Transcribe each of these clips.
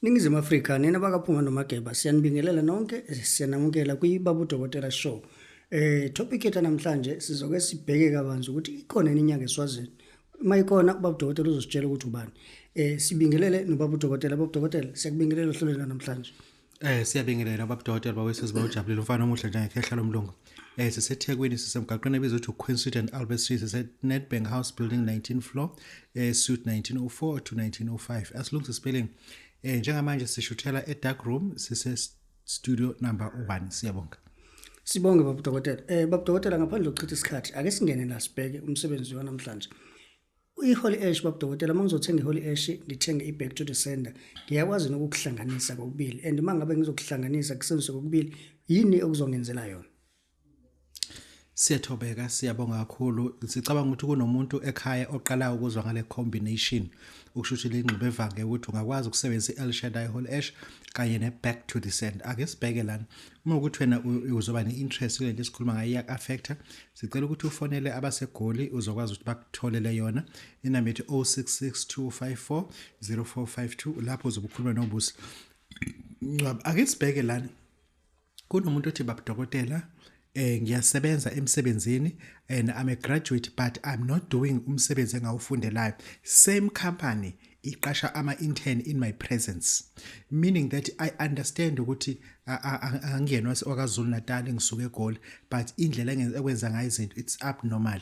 Ningizimu Afrika nina bakaphuma nomageba siyanibingelela nonke siyanamukela kwiBabu Dokotela show. Topic yethu namhlanje sizoke sibheke kabanzi ukuthi ikhona inyanga eSwazini. Mayikona uBabu Dokotela uzositshela ukuthi ubani. Sibingelele noBabu Dokotela. Babu Dokotela siyakubingelela ohlelweni namhlanje. Siyabingelela Babu Dokotela bawesizwe bawujabulile umfana omuhle njengekhehla lomlungu. Sisethekwini sisemgaqweni ebizwa ukuthi Queen Street and Albert Street Nedbank House Building 19th floor, suite 1904 to 1905. Asilungise spelling. Njengamanje sishuthela edark room sise studio number 1. Siyabonga. Sibonge Babu Dokotela. Babu Dokotela ngaphandle kokuchitha isikhathi ake singene la sibheke umsebenzi wanamhlanje. I-Holy Ash Babu Dokotela mangizothenga i-Holy Ash ngithenge i-back to the sender ngiyakwazi nokukuhlanganisa kokubili and mangabe ngizokuhlanganisa kusenze kokubili yini okuzongenzela yona? Siyathobeka siyabonga kakhulu sicabanga ukuthi kunomuntu ekhaya oqala ukuzwa ngale combination ukushuthi lengqube evange ukuthi ungakwazi ukusebenzisa i-El Shaddai Holy Ash kanye ne-back to the sender. Ake sibheke lana uma ukuthi wena uzoba ne-interest kule nto esikhuluma ngayo iyak-affecta sicela ukuthi ufonele abasegoli uzokwazi ukuthi bakutholele yona inamba ethi 0662540452 lapho uzobe ukhuluma nobusi. Ake sibheke lana kunomuntu othi Babu Dokotela ngiyasebenza emsebenzini and I'm a graduate but I'm not doing umsebenzi engawufundelayo. Same company iqasha ama-intern in my presence, meaning that I understand ukuthi angiyenwa okaZulu Natal ngisuke eGoli but indlela ekwenza ngayo izinto it's abnormal.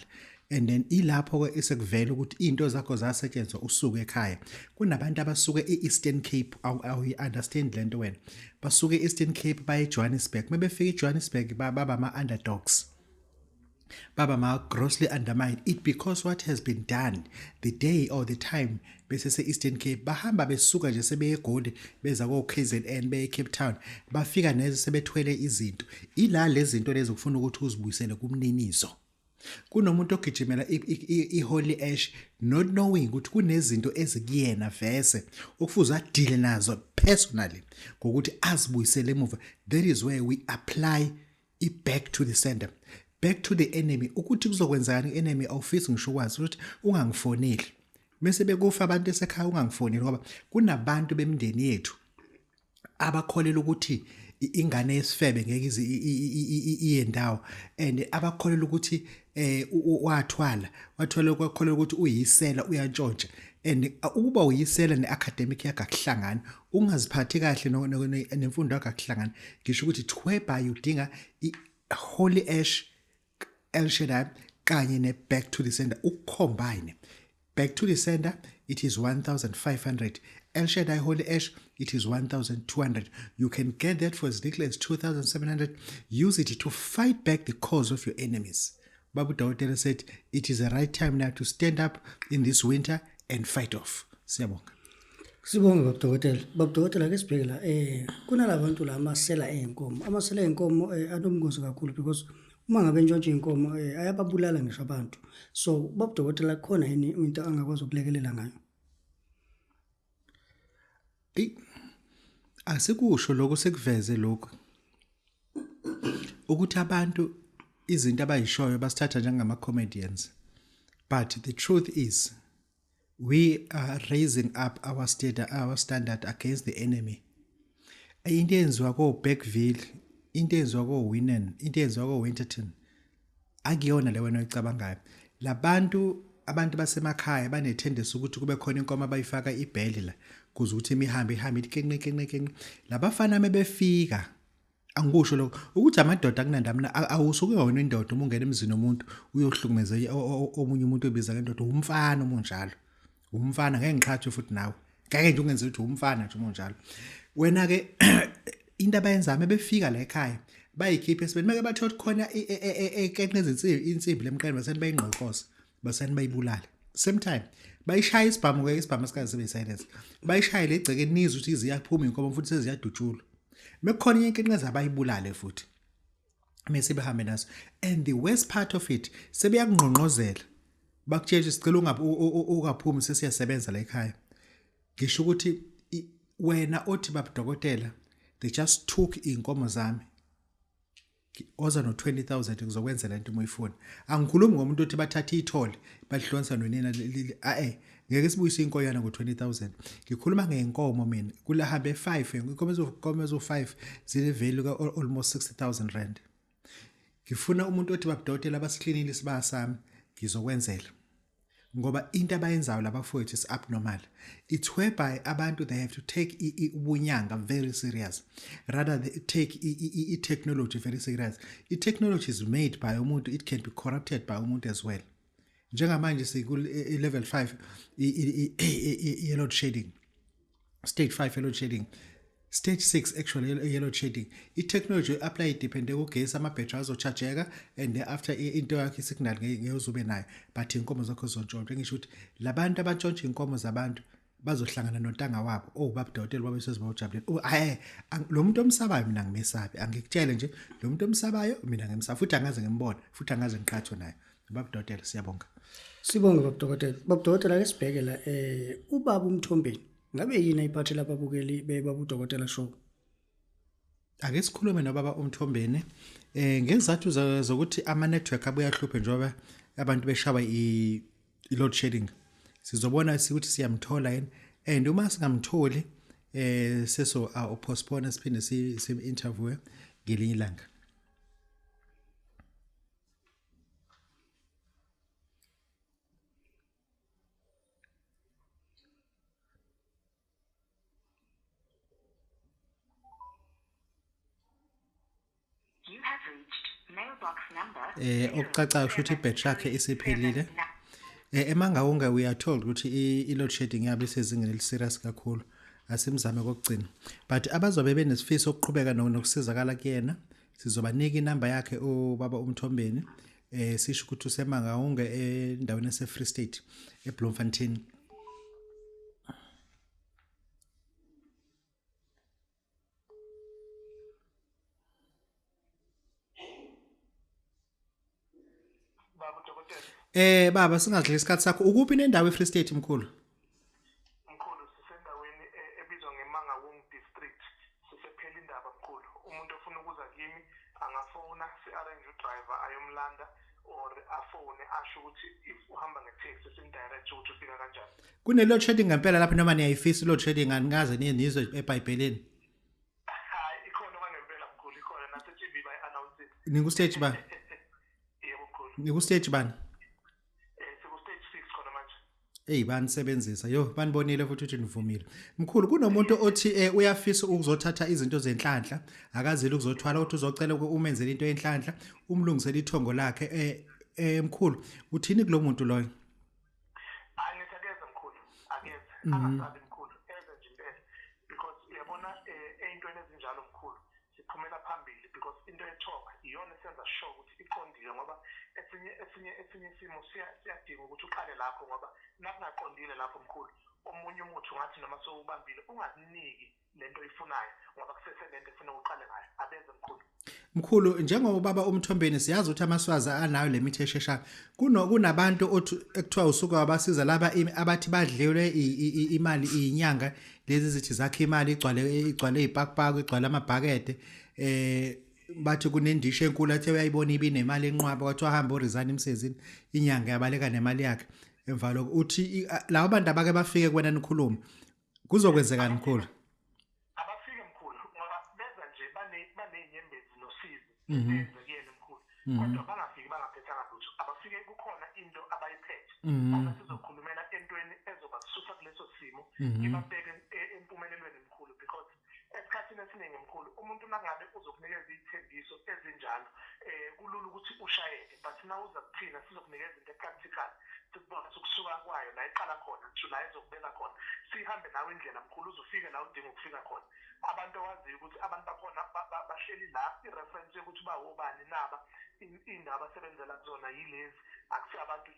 And then ilapho ke esekuvela ukuthi into zakho zasetshenzwa usuke ekhaya. Kunabantu abasuke eEastern Cape awu understand lento wena. Basuke eEastern Cape baye eJohannesburg. Mebefika eJohannesburg baba ama-underdogs. Baba ma-grossly undermined. It because what has been done the day or the time bese se-Eastern Cape bahamba besuka nje sebeye eGoli beza ko-KZN beye eCape Town bafika neze sebethwele izinto. Ila lezi zinto lezi kufuna ukuthi uzibuyisele kumninizo. Kunomuntu ogijimela i-Holy Ash not knowing ukuthi kunezinto ezikuyena vese okufuze adile nazo personally ngokuthi azibuyisele emuva. That is where we apply back to the sender, back to the enemy. Ukuthi kuzokwenzani enemy awufisi ngisho kwazi ukuthi ungangifoneli bese bekufa abantu esekhaya ungangifoneli ngoba kunabantu bemndeni yethu abakholela ukuthi ingane yesifebe ngeke iyendawo and abakholela ukuthi wathola kwakholela ukuthi uyisela uyantshontsha and ukuba uyisela neacademic yakhe akuhlangana ungaziphathi kahle nemfundo yakhe akuhlangana ngisho ukuthi whereby udinga i-Holy Ash El Shaddai kanye ne-back to the sender ukucombine. Back to the sender it is 1,500. El Shaddai Holy Ash, it is 1,200. You can get that for as little as 2,700. Use it to fight back the cause of your enemies. Babu Dokotela said, it is the right time now to stand up in this winter and fight off. Siyabonga. Sibonge Babu Dokotela. Babu Dokotela ke sibheke la kunalabantu la amasela einkomo. Amasela einkomo anomngozi kakhulu because uma ngabe ntshontshe inkomo ayababulala ngisho abantu. So Babu Dokotela khona yini into angakwazi ukulekelela ngayo? Asikusho lokho sekuveze lokho ukuthi abantu izinto abayishoyo basithatha njengama comedians, but the truth is we are raising up our standard against the enemy. Into yenziwa ko Bergville, into yenziwa ko Winan, into yenziwa ko Winterton akuyona le wena oyicabangayo. Labantu abantu basemakhaya bane tendency ukuthi kube khona inkomo abayifaka ibheli la kuze ukuthi imihambe ikenqe labafana mebefika angikusho lokho ukuthi amadoda kunandamna awusuke wona indoda uma ungena emzini omuntu uyohlukumeza omunye umuntu obiza kendoda umfana umunjalo umfana ngeke ngiqhathwe futhi nawe ngeke nje ungenze ukuthi umfana nje umunjalo wena ke into abayenza mebefika la ekhaya bayikhipha esibeni meke bathola khona ekenqe insimbi lemqene baseni bayingqoqoza basani bayibulale. Same time bayishaya isibhamu ke isibhamu sikazi sibe silence bayishaya legceke nizwe ukuthi iziyaphuma inkomo futhi seziyadutshula mekukhona inkinqeza abayibulale futhi mase behambe naso. And the worst part of it sebeyakungqonqozela bakutshela sicela ungaphumi sesiyasebenza la ekhaya. Ngisho ukuthi wena othi Babu Dokotela they just took inkomo zami oza no-20,000 ngizokwenzela into moyifuna angikhulumi ngomuntu othi bathatha ithole bahlonsa nonina ngeke sibuyise inkoyana ngo-20,000 ngikhuluma ngenkomo mina kula hambe 5 inkomo ezo-5 zine-value ka-almost 60,000 rand ngifuna umuntu othi babudokotela abasiklinile isibaya sami ngizokwenzela ngoba into abayenzayo labafowethu is abnormal. It's whereby abantu they have to take ubunyanga very serious rather they take technology very serious. Technology is made by umuntu, it can be corrupted by umuntu as well. Njengamanje level 5 yellow shading, stage 5 yellow shading, stage 6 actually yellow shading. Technology apply depende kugesi amabhetri azochargeka and after into yakhe signal ngeyozube nayo but inkomo zakho zontshontshwe ngisho ukuthi labantu abantshontsha inkomo zabantu bazohlangana nontanga wabo babudokotela babe sezibawujabulela lo muntu omsabayo mina ngimesabi angikutshele nje lo muntu omsabayo mina ngimsaba futhi angaze ngimbone futhi angaze ngiqhathwe naye babudokotela siyabonga babudokotela ke sibheke la ubaba uMthombeni ngabe yini ayiphathe lapha abukeli beBabu Dokotela show ake sikhulume nobaba uMthombeni ngezathu zokuthi ama network abuya hluphe njoba abantu beshawa load shedding sizobona ukuthi siyamthola yini and uma singamtholi seso postpone siphinde si interview ngelinye ilanga okucacayo futhi ibhetri yakhe isiphelile eMangaunga we are told ukuthi i-load shedding yabe sezingeni eliserious kakhulu asimzame kokugcina but abazobe benesifiso okuqhubeka nokusizakala kuyena sizobanika inamba yakhe ubaba uMthombeni sisho ukuthi useMangaunga endaweni ese-Free State eBloemfontein baba singadlula isikhathi sakho ukuphi nendawo eFree State mkhulu mkhulu sisendaweni ebizwa ngeMangaung district sisephela indaba mkhulu umuntu ofuna ukuza kimi angafona si-arrange udriver ayomlanda or afone asho ukuthi if uhamba nge-taxi sindirect ukuthi ufika kanjani kune-load shedding ngempela lapho noma niyayifisa i-load shedding angaze nizwe eBhayibhelini hayi ikhona kwangempela mkhulu ikhona nase-TV bayi-announce ningu-stage bani yebo mkhulu ningu-stage bani banisebenzisa banibonile futhi ukuthi nivumile mkhulu kunomuntu othi uyafisa ukuzothatha izinto zenhlanhla akazile ukuzothwala ukuthi uzocela umenzele into yenhlanhla umlungisele ithongo lakhe mkhulu uthini kulo muntu loyo angithakeza mkhulu akeze angasabi mkhulu eze nje impela because uyabona eyintweni ezinjalo mkhulu siphumela phambili because into ethoba iyona esenza sure ukuthi iqondile ngoba esinye isimo siyadinga ukuthi uqale lapho ngoba nakungaqondile lapho mkhulu omunye umuntu ngathi noma sowubambile ungakuniki lento oyifunayo ngoba kuseselento efuna uqale ngayo abeze mkhulu njengoba ubaba uMthombeni siyazi ukuthi amaswazi anayo lemithi eshesha kunabantu ekuthiwa usuku abasiza laba abathi badliwe imali inyanga lezi zithi zakhe imali igcwale izipakpako igcwale amabhakede bathi kunendisho enkulu athe uyayibona ibinemali enqwaba kwathi wahamba uresign emsezini inyanga yabaleka nemali yakhe emvalo uthi labo bantu abake bafike kwena nikhuluma kuzokwenzekani mkhulu abafike mkhulu ngoba beza nje banenyembezi nosizi benze kuyena mkhulu kodwa bangafiki bangaphethanga lutho abafike kukhona into abayiphethe uma sizokhulumela entweni ezoba kususa kuleso simo ngibabheke empumelelweni mkhulu because esikhathini esiningi mkhulu umuntu nangabe uzokunikeza izithembiso ezinjalo kulula ukuthi ushayeke but now uza kuthina sizokunikeza into practical sikubona ukusuka kwayo la iqala khona ngisho la izokubeka khona sihambe nawe indlela mkhulu uzofika la udinga ukufika khona abantu awaziyo ukuthi abantu bakhona bahleli la i-reference yokuthi bawobani naba indaba asebenzela kuzona yilezi akusabantu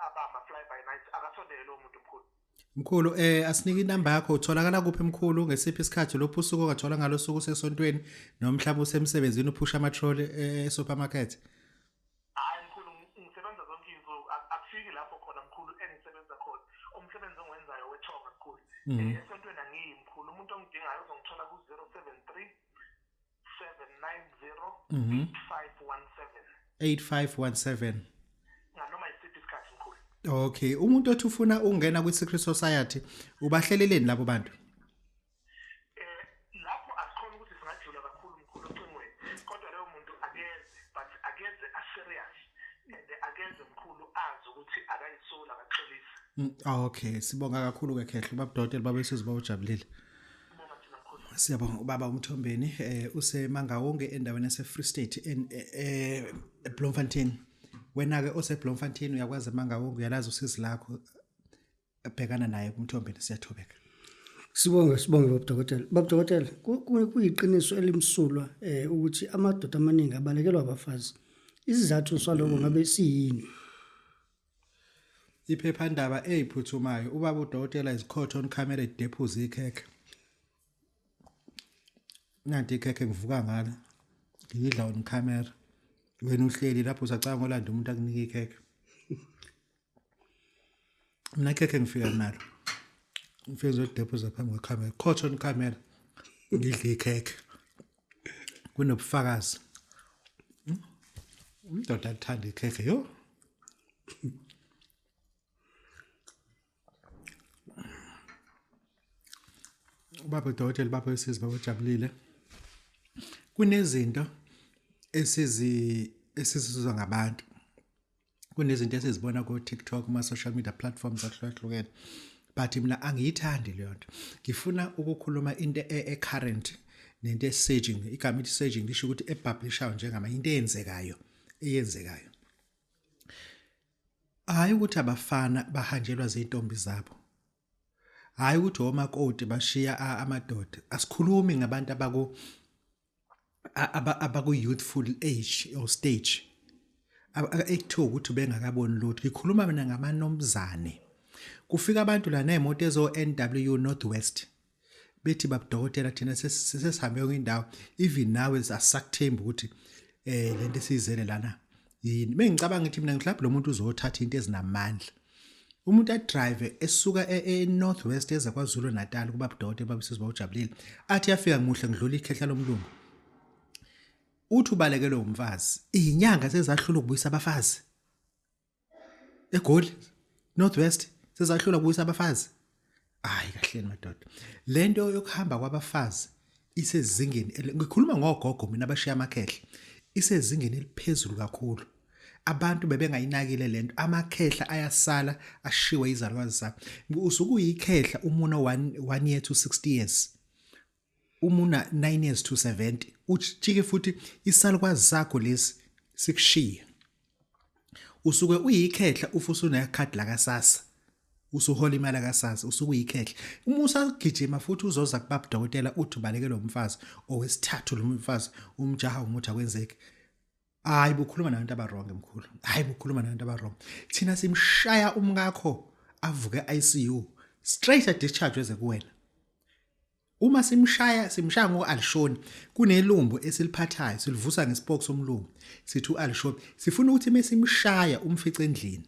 abama fly by night akasondele lo muntu mkhulu asinike inamba yakho utholakala kuphi mkhulu ngesiphi isikhathi lopho usuku ongathola ngalo suku sesontweni noma mhlawumbe usemsebenzini uphusha amatroli esupermarket hayi mkhulu ngisebenza zonke izinsuku akufiki lapho khona mkhulu engisebenza khona umsebenzi ongenzayo wethonga mkhulu esontweni angiyi mkhulu umuntu ongidingayo uzongithola ku 073 8517 nganoma isiphi isikhathi mkhulu. Okay, umuntu othi ufuna ungena kwi-secret society ubahleleleni labo bantu? Lapho asikhona ukuthi singajula kakhulu mkhulu ocingweni, kodwa leyo muntu akeze aserious and akeze mkhulu azi ukuthi akayisola akaxolisa. Okay, sibonga kakhulu ke Khehle Babu Dokotela baba esizwe bawujabulile. Siyabonga ubaba uMthombeni useMangawonge endaweni yase Free State eBloemfontein. Wena ke oseBloemfontein uyakwazi eMangawonge uyalazi usizi lakho ebhekana naye kuMthombeni siyathobeka. Sibonge Babu Dokotela. Babu Dokotela kuyiqiniso elimsulwa ukuthi amadoda amaningi abalekelwa abafazi. Isizathu saloko ngabe siyini? Iphephandaba eziphuthumayo ubaba uDokotela is caught on camera deposit ikhekhe. Nanti ikhekhe ngivuka ngala. Ngidla on camera. Wena uhleli lapho usacanga ngolanda umuntu akunika ikhekhe. Mina ikhekhe ngifika nalo. Ngifeza udeposit phambi kwecamera. Caught on camera. Ngidla ikhekhe. Kunobufakazi. Umntoda athanda ikhekhe yo. Ubaba Dokotela baba esizwe bawujabulile. Kunezinto esizizwa ngabantu. Kunezinto esizibona ku TikTok kuma social media platforms ahlukahlukene. But mina angiyithandi leyo nto. Ngifuna ukukhuluma into current nento esaging. Igama elithi saging lisho ukuthi epublishayo njengama into eyenzekayo. Hayi ukuthi abafana bahanjelwa zintombi zabo. Hayi ukuthi omakoti bashiya amadoda. Asikhulumi ngabantu abaku youthful age or stage. Ekuthiwa ukuthi bengakaboni lutho. Ngikhuluma mina ngamanomzane. Kufika abantu la nemoto ezo NW Northwest. Bethi Babu Dokotela thina sesihambe kwindawo even now asakuthemba ukuthi lento esizele lana yini. Mengicabanga ukuthi mina mhlawumbe lo muntu uzothatha into ezinamandla. Umuntu adrive esuka eNorthwest eza kwaZulu Natal kuBabu Dokotela babisizwe bawujabulile athi yafika ngimuhle ngidlula ikhehla lomlungu. Uthi ubalekelwe umfazi. Inyanga sezahlula ukubuyisa abafazi. eGoli Northwest sezahlula ukubuyisa abafazi. Hayi kahle madoda. Lento yokuhamba kwabafazi isezingeni ngikhuluma ngogogo mina abashiya amakhehla. Isezingeni eliphezulu kakhulu. Abantu bebengayinakile lento amakhehla ayasala ashiwe izalwazi zabo. Usuku uyikhehla umuna 1 year to 60 years. Umuna 9 years to 70. Uchike futhi isalukwazi sakho lesi sikushiya. Usuke uyikhehla ufuthi unekhadi la kasasa. Usuhola imali kasasa usuke uyikhehla. Uma usagijima futhi uzoza kuBabu Dokotela uthi ubalekelwe umfazi owesithathu lo mfazi umjaha umuthi akwenzeke. Hayi bukhuluma nabantu abaronge mkhulu. Hayi bukhuluma nabantu abaronge. Thina simshaya umngakho avuke ICU straight at discharge eze kuwena. Uma simshaya ngo-Alshoni kunelumbu esiliphathayo silivusa ngespoke somlungu sithi uAlshoni sifuna ukuthi mesimshaya umfice endlini.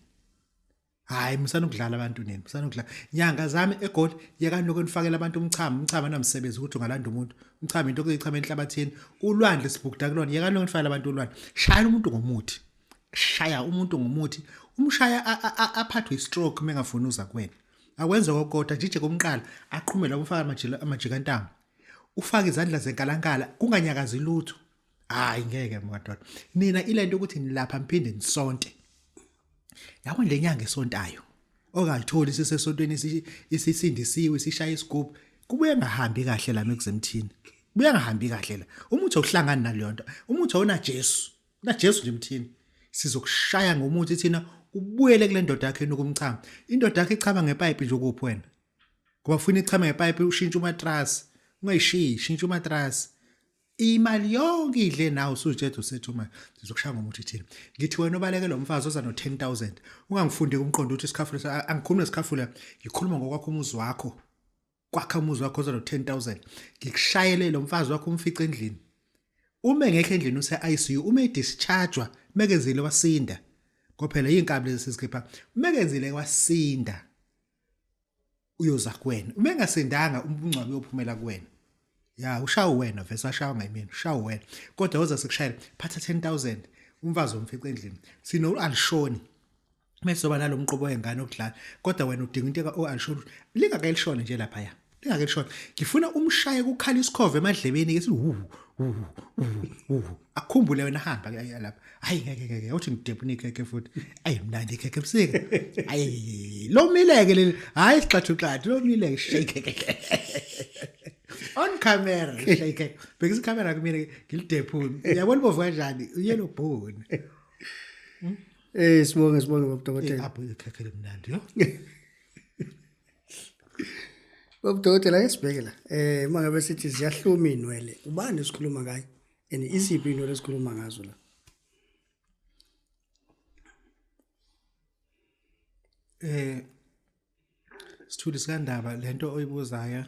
Hayi msanukudlala abantu nini msanukudlala nyanga zami eGoli yeka nokunifakela abantu umchamo namsebenzi ukuthi ungalanda umuntu umchamo into okuyichama enhlabathini ulwandle sibukda kulona yeka nokunifakela abantu ulwandle shaya umuntu ngomuthi umshaya aphathwe istroke mengafuna uza kuwena akwenza kokodwa jije komqala aqhumela ufaka amajikantamo ufaka izandla zenkalankala kunganyakazi lutho. Hayi ngeke mngadoda nina ilento ukuthi nilapha mphinde nisonte. Yabona lenyanga esontayo okayitholi sisesontweni isisindisiwe sishaya isigubhu kubuye ngahambi kahle la mekuzemthini buye ngahambi kahle la umuthi ohlangana naleyo nto umuthi awuna Jesu nje mthini sizokushaya ngomuthi thina ubuyele kule ndoda yakhe nokumchama indoda yakhe ichama ngepipe nje ukuphi wena ngoba ufuna ichama ngepipe ushintsha umatrasi ungayishiyi shintsha umatrasi imali yonke idle nawe usujethe usethuma sizokushaya ngomuthi thina ngithi wena obalekela umfazi oza no 10,000 ungangifundi kumqondo ukuthi isikhafula angikhuluma isikhafula ngikhuluma ngokwakho umuzi wakho kwakha umuzi wakho oza no 10,000 ngikushayele lo mfazi wakho umfice endlini uma engekho endlini use ICU uma edischargewa mekezile wasinda ngophela izinkabi lezi sizikhipha mekezile wasinda uyoza kuwena uma engasindanga umncwabi uyophumela kuwena ya ushawu wena vese ashawa ngayimini ushawu wena kodwa uza sekushayela phatha 10,000 umfazi omfica endlini sino alishoni mase soba nalomqobo wengane okudlala kodwa wena udinga into oalishoni lingakayilishona nje lapha ya lingakayilishona ngifuna umshaye kukhala isikhove emadlebeni ke akukhumbule wena hamba lapha hayi ngeke uthi ngidebunike ke futhi ayi mnandi ke ebusika ayi lo mileke leli hayi sixathu lo mileke shake on camera shake because camera kumina ngilidephuni uyabona bovu kanjani uyelo bone sibonge Babu Dokotela. apho ikhekhele mnandi yo Babu Dokotela yesibheke la. Mangabe sithi ziyahluma inwele. Ubani esikhuluma ngayo? And isiphi into lesikhuluma ngazo la? Sithuli sikandaba lento oyibuzayo.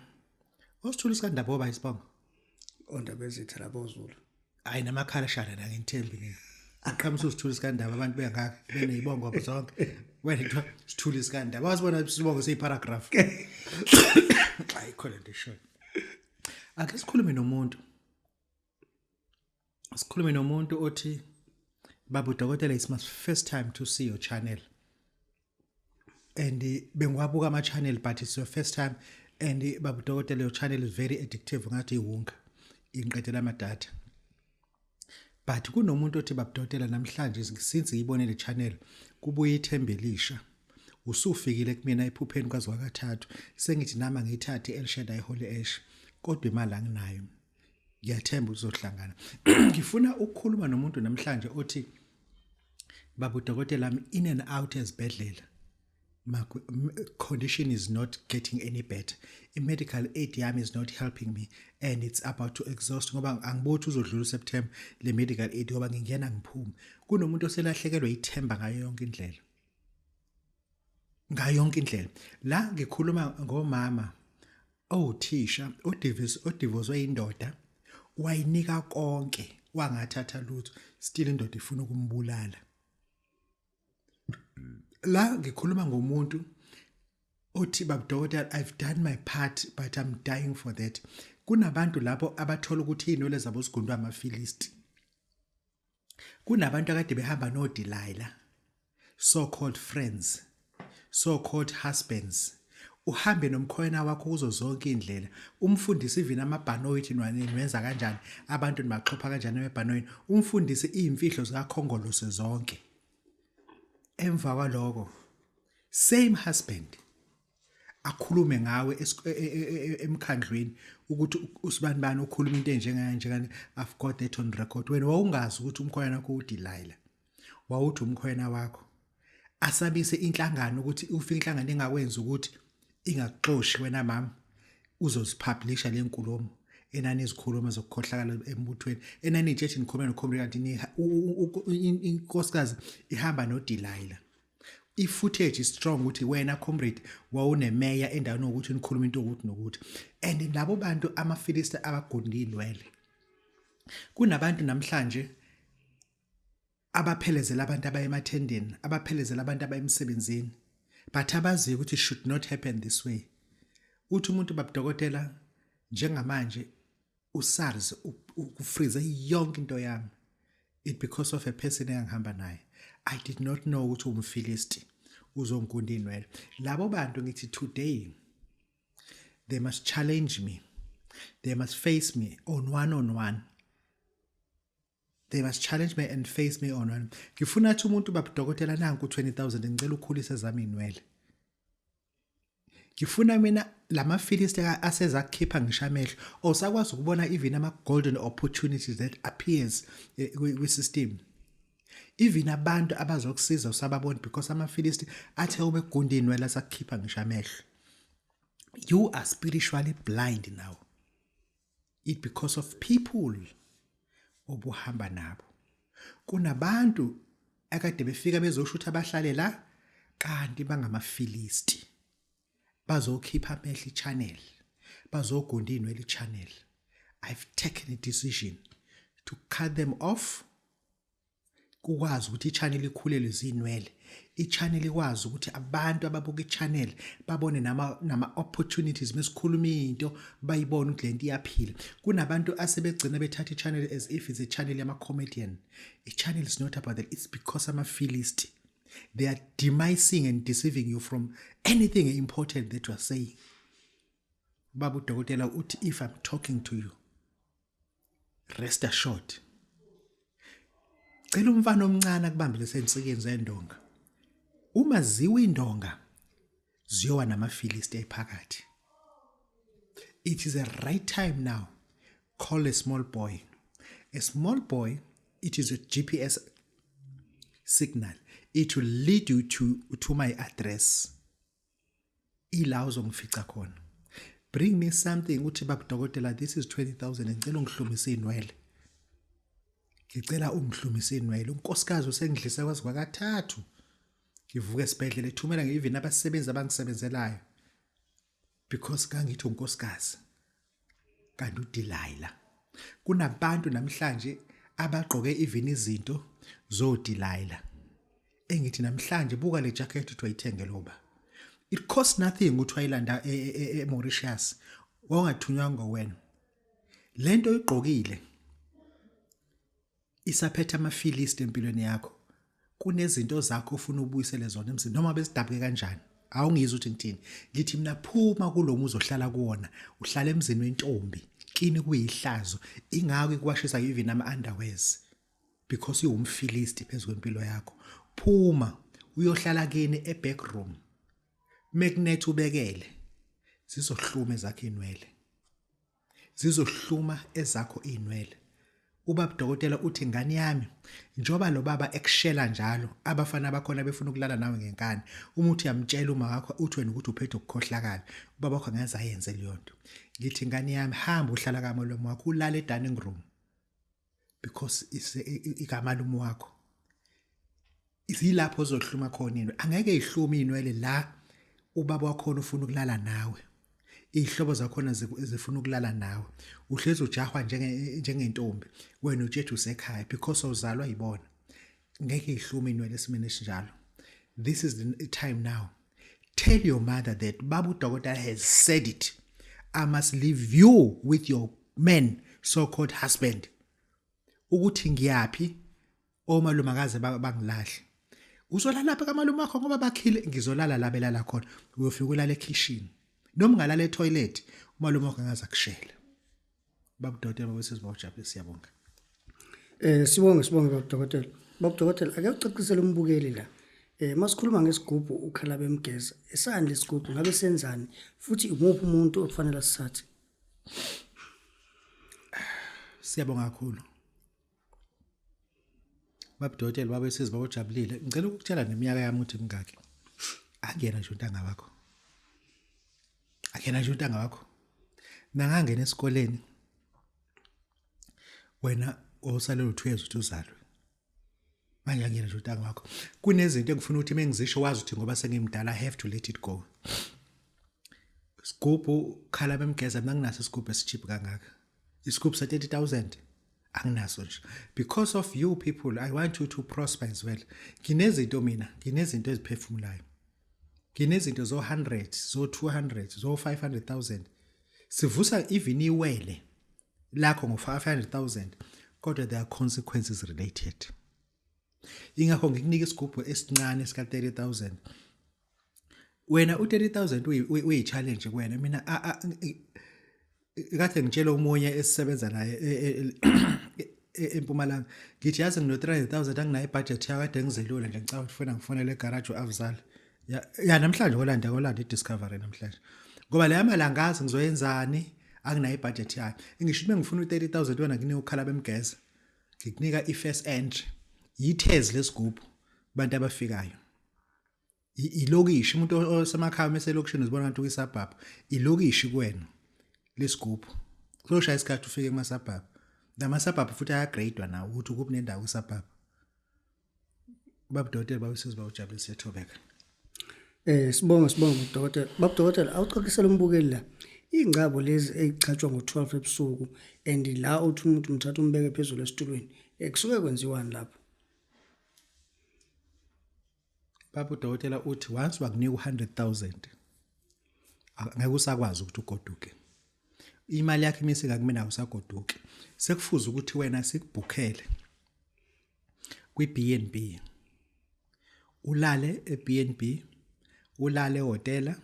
Osithuli sikandaba oba isibongo. Ondaba ezitha labo Zulu. Hayi namakhala shana la ngithembi ke. Aqhamisa usithuli sikandaba abantu bengaka benezibongo zonke. Wena kuthiwa sithuli sikandaba. Wazibona isibongo seyiparagraph. Hayi khona nto short. Ake sikhulume nomuntu. Sikhulume nomuntu othi Babu Dokotela, it's my first time to see your channel. And bengiwabuka ama channel but it's your first time and Babu Dokotela, your channel is very addictive ngathi iwunga inqedela ama data. But kunomuntu othi Babu Dokotela namhlanje since ngiyibone le channel kubuye ithembelisha. Usufikile kumina ephupheni kwazwakathathu sengithi nama ngiyithathe eLshadai Holy Ash kodwa imali anginayo. Ngiyathemba uzohlangana. Ngifuna ukukhuluma nomuntu namhlanje othi Babu Dokotela, I'm in and out esibhedlela. My condition is not getting any better. Medical aid yami is not helping me and it's about to exhaust ngoba angibothi uzodlula September le medical aid ngoba ngingena ngiphuma. Kunomuntu oselahlekelwe ithemba ngayo yonke indlela. Ngayo yonke indlela. La ngikhuluma ngomama othisha odivozwe indoda wayinika konke wangathatha lutho still indoda ifuna ukumbulala. La ngikhuluma ngomuntu othi Babu Dokotela, I've done my part but I'm dying for that. Kunabantu lapho abathola ukuthi inole zabo sigundwa amafilisti. Kunabantu akade behamba no Delilah, so called friends, so called husbands. Uhambe nomkhwena wakho kuzo zonke indlela. Umfundisi ivina amabhanoyithi nwenza kanjani, abantu nibaxhopha kanjani amabhanoyithi. Umfundisi izimfihlo zikakhongolose zonke. Emva kwaloko same husband akhulume ngawe emkhandlweni ukuthi usibani ukhuluma into enjengani I've got that on record. Wena wawungazi ukuthi umkhwena wakho uDelilah. Wawuthi umkhwena wakho asabise inhlangano ukuthi ufika inhlangano engakwenza ukuthi ingaxoshi wena mama uzozipublisha lenkulumo enani izikhuluma zokukhohlakala embuthweni enani itshethi nikhuluma noComrade ni inkosikazi ihamba noDelilah. I-footage is strong ukuthi wena Comrade wawunemeya endaweni ukuthi nikhuluma into ukuthi nokuthi and labo bantu amafilista abagundilwele. Kunabantu namhlanje abaphelezela abantu abayemathendeni, abaphelezela abantu abayemsebenzini, but abazi ukuthi it should not happen this way. Uthi umuntu Babu Dokotela njengamanje uSARS ukufreeze yonke into yami. It because of a person engihamba naye. I did not know ukuthi umfilisti uzongunda inwele. Labo bantu ngithi today they must challenge me. They must face me on one. They must challenge me and face me on one. Ngifuna ukuthi umuntu Babu Dokotela nanku 20,000 ngicela ukhulise zami inwele. Ngifuna mina lama filist aseza kukhipha ngisha amehlo osakwazi ukubona even ama golden opportunities that appears with system. Even abantu abazokusiza usababona because ama filist athe ubegunda inwele sakukhipha ngisha amehlo. You are spiritually blind now. It because of people obuhamba nabo. Kunabantu akade befika bezoshutha abahlale la kanti bangamafilisti. Bazokhipha amehlo channel. Bazogunda inwele channel. I've taken a decision to cut them off kukwazi ukuthi i-channel ikhulelwe zinwele, i-channel ikwazi ukuthi abantu ababuka i-channel babone nama opportunities mesikhuluma into bayibone ukuthi lento iyaphila. Kunabantu asebegcina bethatha i-channel as if it's a channel yama-comedian. I-channel is not about that. It's because ama-philist. They are demising and deceiving you from anything important that you are saying. Babu Dokotela uthi, if I'm talking to you, rest assured. Cela umfana omncane akubambele sensikeni zendonga. Uma ziwe indonga ziyowa namafilisti ephakathi. It is a right time now. Call a small boy. A small boy, it is a GPS signal. It will lead you to my address. Ila uzongifica khona. Bring me something uthi Babu Dokotela, this is 20,000 ngicela ungihlumise inwele. Ngicela ungihlumise inwele. Unkosikazi usengidlisa kwazi kwakathathu. Ngivuka esibhedlela ethumela ngeivini abasebenzi abangisebenzelayo. Because kangithi unkosikazi. Kanti uDelilah. Kunabantu namhlanje abagqoke even izinto zoDelilah. Engithi namhlanje buka le jacket uthi wayithenge loba. It costs nothing ukuthi wayilanda eMauritius. Wangathunywanga wena. Lento igqokile isaphethe amafilist empilweni yakho. Kunezinto zakho ufuna ubuyisele zona emzini noma besidabuke kanjani. Awungizwe ukuthi ngithini. Ngithi mina phuma kulomuzi ohlala kuwona. Uhlala emzini wentombi. Kini kuyihlazo. Ingako ikwashisa even ama-underwears. Because uwumfilisti phezu kwempilo yakho. Phuma uyohlala kini e-back room. Magnet ubekele. Zizohluma ezakho inwele. Zizohluma ezakho inwele. Ubaba Dokotela uthi ngani yami njoba lo baba ekushela njalo abafana bakhona befuna ukulala nawe ngenkani uma uthi uyamtshela uma wakho uthi wena ukuthi uphethe ukukhohlakala ubaba wakho angaze ayenze leyo nto. Ngithi ngani yami hamba uhlala kamalomo wakho ulala e-dining room because ikamalumo wakho izilapho ozohluma khona inwele. Angeke ihluma inwele la ubaba wakho ufuna ukulala nawe. Ihlobo zakhona zifuna ukulala nawe. Uhlezi ujahwa njengentombi. Wena utshethe usekhaya because awuzalwa yibona. Ngeke ihlume inwele esimene esinjalo. This is the time now. Tell your mother that Babu Dokotela has said it. I must leave you with your man, so-called husband. Ukuthi ngiyaphi omalumakazi bangilahle. Uzolala lapha kamalume wakho ngoba bakhile ngizolala la belala khona. Uyofika ulala ekitchen. Noma ungalala etoilet umalume wakho angaze akushela. Babu Dokotela wesizibawujabule siyabonga. Sibonge Babu Dokotela. Babu Dokotela ake ucacisele umbukeli la. Masikhuluma ngesigubhu ukhala bemgeza. Esani lesigubhu ngabe senzani futhi umuphi umuntu okufanele asithathe? Siyabonga kakhulu. Babu Dokotela baba wesizibawujabulile. Ngicela ukutshela neminyaka yami ukuthi mingaki. Akuyena nje untanga wakho. Akena nje untanga wakho. Nangangena esikoleni. Wena osalelo 2 years uthi uzalwe. Manje angena nje untanga wakho. Kunezinto engifuna ukuthi mengizisho wazi ukuthi ngoba sengimdala I have to let it go. Isigubhu khala bemgeza mina nginaso isigubhu esicheap kangaka. Isigubhu sa 30,000 anginaso nje. Because of you people I want you to prosper as well. Nginezinto mina, nginezinto eziphefumulayo. Nginezinto zo 100, zo 200, zo 500,000. Sivusa even iwele lakho ngo 500,000 kodwa there are consequences related. Ingakho ngikunika isigubhu esincane esika 30,000. Wena u30,000 uyi-challenge kuwena mina kade ngitshela umoya esisebenza naye eMpumalanga ngithi yazi ngino 300,000 anginayo ibudget yakade ngizelula nje ngicabanga ukuthi ngifonele egarage uAvzal. Ya namhlanje kolanda iDiscovery namhlanje. Ngoba le yamalanga ngazi ngizoyenzani anginayo ibudget yayo. Ngisho uma ngifuna u30,000 wena nginika ukhala bemgeza. Ngikunika i-first entry. Yithezi lesigubhu bantu abafikayo. Ilokishi umuntu osemakhaya meselokishini uzibona kanti uyisabhabhu. Ilokishi kuwena lesigubhu. Kuzoshaya isikhathi ufike kumasabhabhu. Namasabhabhu futhi ayagradewa nawo ukuthi ukuphi nendawo kusabhabhu. Babu Dokotela babesizibawujabule siyethobeka. Sibonga Babu Dokotela. Babu Dokotela awucacisela umbukeli la. Ingcabo lezi ezichatshwa ngo12 ebusuku and la uthi umuntu umthatha umbeke phezulu esitulweni. Kusuke kwenziwani lapho? Babu Dokotela uthi once wakunika 100,000 ngeke usakwazi ukuthi ugoduke. Imali yakhe imisika kumina usagoduke. Sekufuza ukuthi wena sikubhukhele kwi-B&B. Ulale e-B&B, ulale ehotela.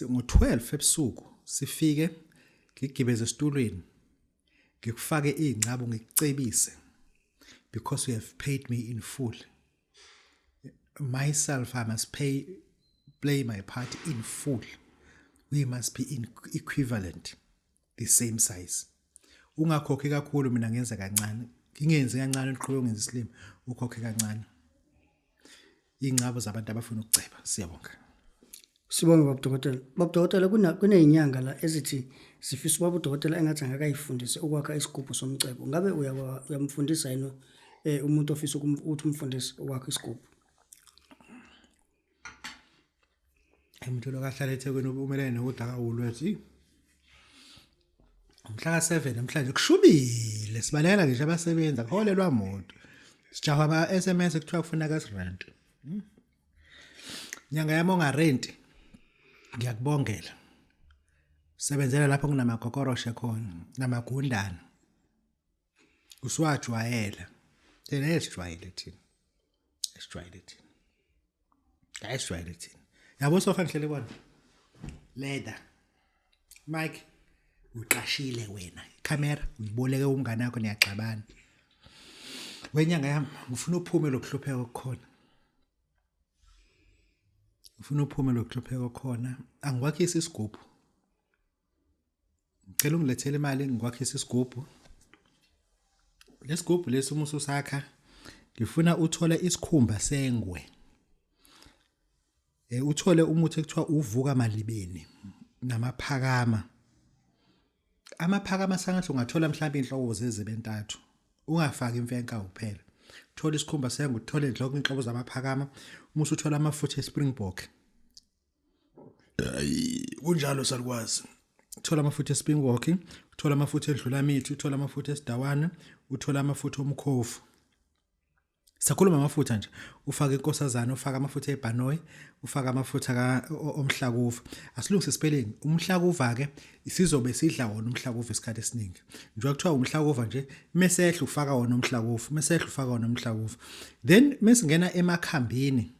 Ngo-12 ebusuku sifike ngigibeze esitulweni. Ngikufake ingcabo ngikucebise because you have paid me in full. Myself, I must play my part in full. We must be in equivalent, the same size. Ungakhokhi kakhulu mina ngenza kancane. Ngingenzi kancane uqhubeka ungenza isilimo, ukhokhe kancane. Ingcabo zabantu abafuna ukuceba. Siyabonga. Sibonge Babu Dokotela. Babu Dokotela kuneyinyanga la ezithi sifisa Babu Dokotela engathi angakayifundise ukwakha isigubhu somcebo. Ngabe uyamfundisa yini umuntu ofisa ukuthi umfundise ukwakha isigubhu? Umuntu lo kahlala eThekwini umelene nokudaka ulwethi. Umhla ka7 namhlanje kushubile sibalekela ngisho abasebenza kuholelwa imoto. Sijaha ama SMS ekuthiwa kufuna kasirent. Nyanga yami ongarent ngiyakubongela. Sebenzela lapho kunamagokoroshe khona namagundana. Uswajwayela. Thina esijwayele thina. Esijwayele thina. Yabo sofa ngihlele bona. Leda. Mike uqashile wena. Camera uyiboleke umngane wakho niyaxabana. Wenyanga yami ngifuna uphume lokuhlupheka okukhona. Ngifuna uphume lokuhlupheka okukhona. Angikwakhisa isigubhu. Ngicela ungilethele imali ngikwakhisa isigubhu. Lesigubhu lesi umusu sakha ngifuna uthole isikhumba sengwe. Uthole umuthi ekuthiwa uvuka malibeni namaphakama. Amaphakama sangathi ungathola mhlawumbe inhloko zezibentathu. Ungafaki imfenka kuphela. Thola isikhumba sengwe, uthole inhloko inhlobo zamaphakama, umusu uthola amafutha espringbok. Kunjalo salukwazi. Uthola amafutha espringbok, uthola amafutha edlula mithi, uthola amafutha esidawana, uthola amafutha omkhofu. Sakhuluma amafutha nje, ufaka inkosazana, ufaka amafutha ebhanoyi, ufaka amafutha omhlakuva. Asilungise spelling, umhlakuva ke isizobe sidla wona umhlakuva isikhathi esiningi. Njengoba kuthiwa umhlakuva nje, mesehla ufaka wona umhlakuva, mesehla ufaka wona umhlakuva. Then mesingena emakhambini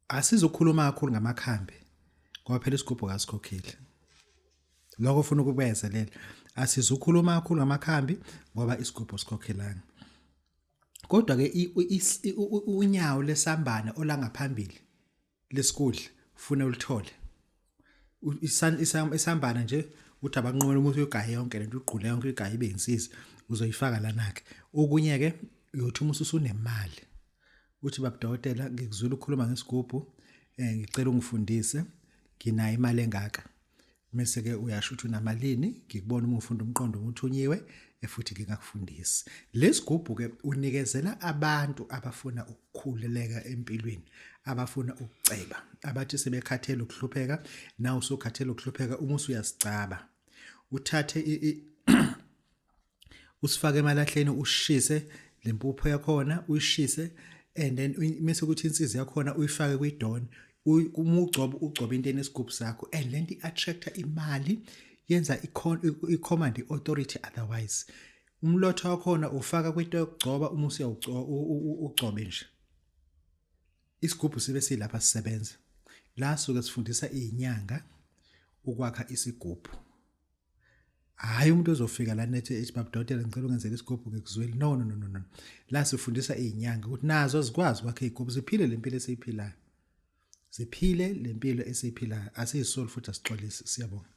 asizokhuluma kakhulu ngamakhambi ngoba phela isigubhu kasikhokhile. Lokho ufuna ukubezelela. Asizukhuluma kakhulu ngamakhambi ngoba isigubhu sikhokhelanga. Kodwa ke unyawo lesambane olangaphambili lesikudla ufuna ulithole. Isambane nje uthi abanqomela umuntu uyigaye yonke lento uqhule yonke igaye ibe insizwe uzoyifaka lana ke. Okunye ke uyothi umusu unemali. Uthi Babu Dokotela ngikuzwile ukukhuluma ngesigubhu ngicela ungifundise nginayo imali engaka. Mase ke uyasho ukuthi unamalini ngikubona uma ufunda umqondo umuthunyiwe futhi ngingakufundisi. Lesigubhu ke unikezela abantu abafuna ukukhuleleka empilweni, abafuna ukuceba, abathi sebekhathele ukuhlupheka, nawe usukhathele ukuhlupheka uma usuyasicaba. Uthathe usifake emalahleni ushise lempupho yakhona uyishise and then mase ukuthi insizwe yakhona uyifake kwidon. Uma ugcoba into enesigubhu sakho and lento i-attracta imali yenza i-command authority otherwise. Umlotha wakhona ufaka kwinto yokugcoba uma ugcobe nje. Isigubhu sibe silapha sisebenza. La suke sifundisa inyanga ukwakha isigubhu. Hayi umuntu ozofika la nethi Babu Dokotela ngicela ungenzele isigubhu ngikuzwele. No. La sifundisa inyanga ukuthi nazo zikwazi ukwakha izigubhu ziphile lempilo esiyiphilayo. Ziphile lempilo esiyiphilayo. Asiyisoli futhi asixolisi. Siyabonga.